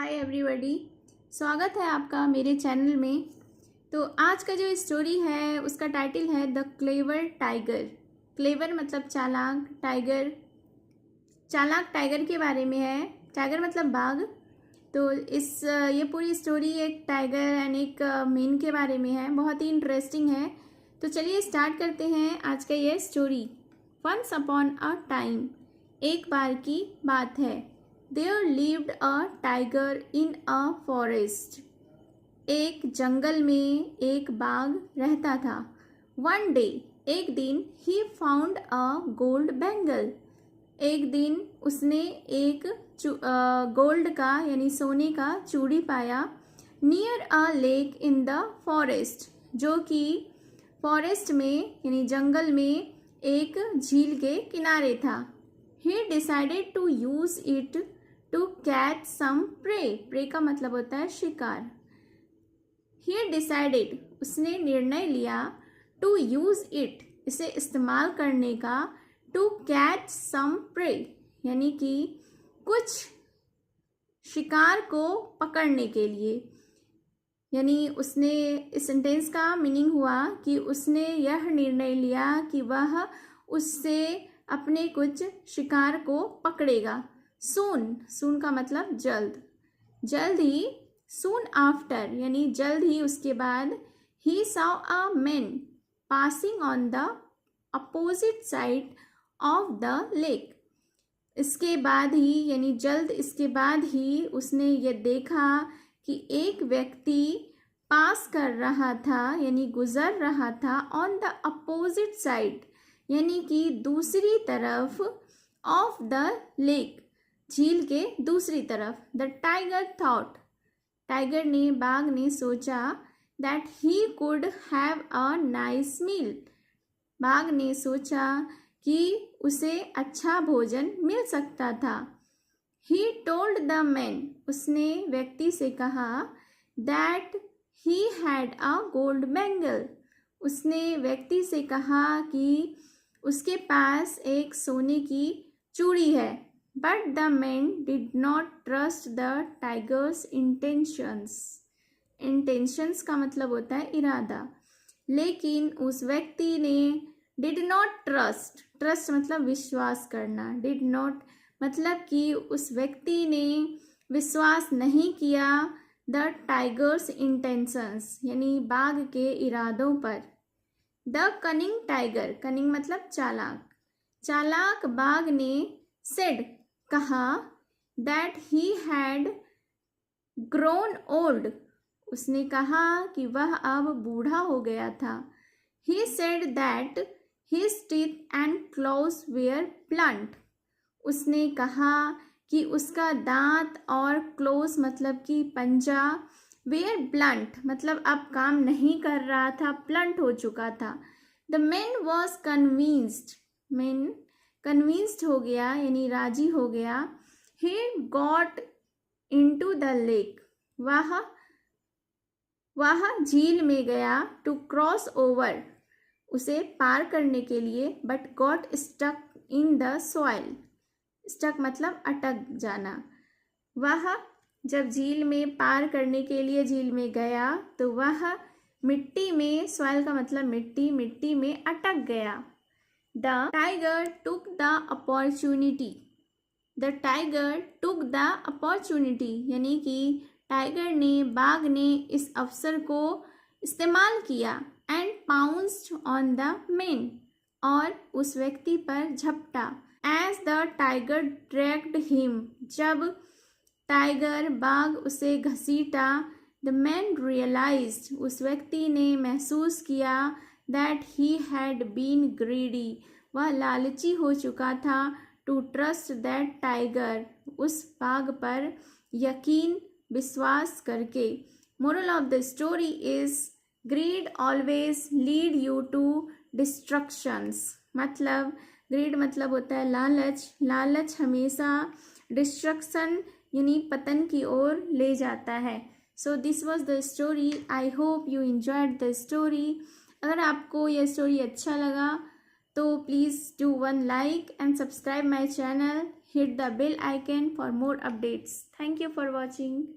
Hi everybody, स्वागत है आपका मेरे चैनल में। तो आज का जो स्टोरी है उसका टाइटल है द क्लेवर टाइगर। क्लेवर मतलब चालाक, टाइगर चालाक टाइगर के बारे में है। टाइगर मतलब बाघ। तो ये पूरी स्टोरी एक टाइगर एंड एक मेन के बारे में है। बहुत ही इंटरेस्टिंग है। तो चलिए स्टार्ट करते हैं आज का ये story. Once upon a time, एक बार की बात है। There lived a tiger in a forest. एक जंगल में एक बाघ रहता था। One day, एक दिन he found a gold bangle. एक दिन उसने एक गोल्ड का यानी सोने का चूड़ी पाया। Near a lake in the forest, जो कि फॉरेस्ट में यानी जंगल में एक झील के किनारे था। He decided to use it to catch some prey. prey का मतलब होता है शिकार। He decided, उसने निर्णय लिया, to use it, इसे इस्तेमाल करने का, to catch some prey, यानी कि कुछ शिकार को पकड़ने के लिए। यानी उसने इस सेंटेंस का मीनिंग हुआ कि उसने यह निर्णय लिया कि वह उससे अपने कुछ शिकार को पकड़ेगा। सून का मतलब जल्द ही। सून आफ्टर यानी जल्द ही उसके बाद। He saw a man passing on the opposite side of the lake. इसके बाद ही यानी जल्द इसके बाद ही उसने ये देखा कि एक व्यक्ति पास कर रहा था यानी गुजर रहा था ऑन द अपोजिट साइड यानी कि दूसरी तरफ ऑफ द लेक, झील के दूसरी तरफ। द टाइगर थॉट, टाइगर ने बाघ ने सोचा, that he could have a nice meal, बाघ ने सोचा कि उसे अच्छा भोजन मिल सकता था। ही टोल्ड द मैन, उसने व्यक्ति से कहा, that he had a gold bangle, उसने व्यक्ति से कहा कि उसके पास एक सोने की चूड़ी है। But the man did not trust the tiger's intentions. Intentions का मतलब होता है इरादा। लेकिन उस व्यक्ति ने did not trust, trust मतलब विश्वास करना। did not मतलब कि उस व्यक्ति ने विश्वास नहीं किया the tiger's intentions यानी बाघ के इरादों पर। The cunning tiger, cunning मतलब चालाक, चालाक बाघ ने said कहा, that he had grown old, उसने कहा कि वह अब बूढ़ा हो गया था। He said that his teeth and claws were blunt, उसने कहा कि उसका दांत और क्लोज मतलब कि पंजा, were blunt मतलब अब काम नहीं कर रहा था, blunt हो चुका था। The man was convinced, man convinced हो गया यानी राजी हो गया। He got into the lake, वह झील में गया। टू क्रॉस ओवर, उसे पार करने के लिए। But got stuck in the soil, stuck मतलब अटक जाना। वह जब झील में पार करने के लिए झील में गया तो वह मिट्टी में, सॉइल का मतलब मिट्टी, मिट्टी में अटक गया। The tiger took the opportunity. The tiger took the opportunity यानी कि टाइगर ने, बाघ ने इस अवसर को इस्तेमाल किया। And pounced on the man, और उस व्यक्ति पर झपटा। As the tiger dragged him, जब टाइगर बाघ उसे घसीटा। The man realized, उस व्यक्ति ने महसूस किया, that he had been greedy, वह लालची हो चुका था। to trust that tiger, उस बाघ पर यकीन विश्वास करके। moral of the story is greed always lead you to destructions, मतलब greed मतलब होता है लालच, लालच हमेशा डिस्ट्रक्शन यानी पतन की ओर ले जाता है। So this was the story. I hope you enjoyed the story. अगर आपको यह स्टोरी अच्छा लगा तो please do one like and subscribe my channel. hit the bell icon for more updates. Thank you for watching.